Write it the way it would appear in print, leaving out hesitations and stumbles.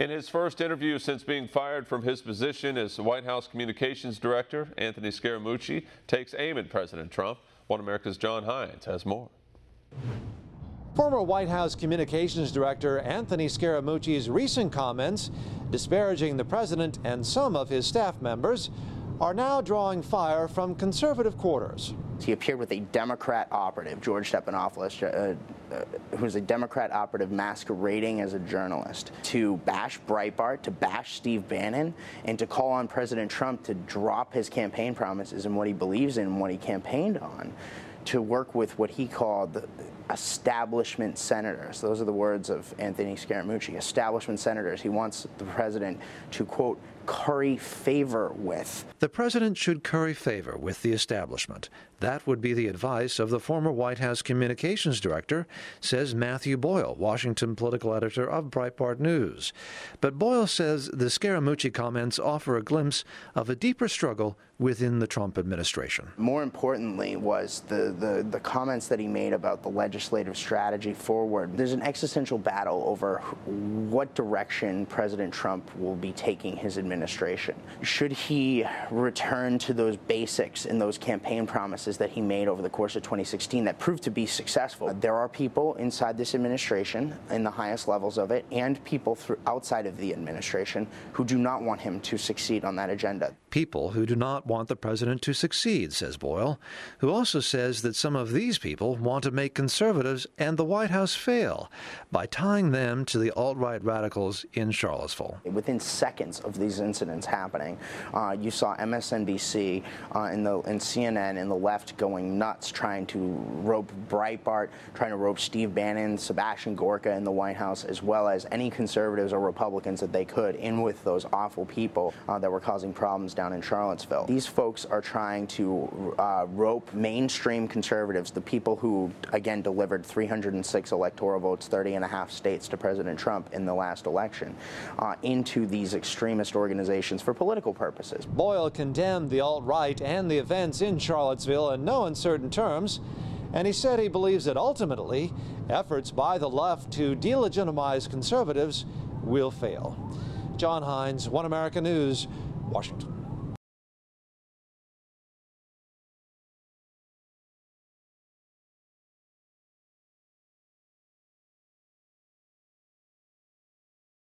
In his first interview since being fired from his position as the White House Communications Director, Anthony Scaramucci takes aim at President Trump. One America's John Hines has more. Former White House Communications Director Anthony Scaramucci's recent comments disparaging the president and some of his staff members are now drawing fire from conservative quarters. He appeared with a Democrat operative, George Stephanopoulos, who's a Democrat operative masquerading as a journalist, to bash Breitbart, to bash Steve Bannon, and to call on President Trump to drop his campaign promises and what he believes in and what he campaigned on, to work with what he called establishment senators. Those are the words of Anthony Scaramucci, establishment senators. He wants the president to, quote, curry favor with. The president should curry favor with the establishment. That would be the advice of the former White House Communications Director, says Matthew Boyle, Washington political editor of Breitbart News. But Boyle says the Scaramucci comments offer a glimpse of a deeper struggle within the Trump administration. More importantly was the comments that he made about the legislative strategy forward. There's an existential battle over what direction President Trump will be taking his administration. Should he return to those basics and those campaign promises that he made over the course of 2016 that proved to be successful? There are people inside this administration, in the highest levels of it, and people outside of the administration who do not want him to succeed on that agenda. People who do not want the president to succeed, says Boyle, who also says that some of these people want to make conservatives and the White House fail by tying them to the alt-right radicals in Charlottesville. Within seconds of these incidents happening, you saw MSNBC and CNN and the left going nuts, trying to rope Breitbart, trying to rope Steve Bannon, Sebastian Gorka in the White House, as well as any conservatives or Republicans that they could in with those awful people that were causing problems down in Charlottesville. These folks are trying to rope mainstream conservatives, the people who, again, delivered 306 electoral votes, 30.5 states to President Trump in the last election, into these extremist organizations for political purposes. Boyle condemned the alt-right and the events in Charlottesville in no uncertain terms, and he said he believes that ultimately efforts by the left to delegitimize conservatives will fail. John Hines, One America News, Washington.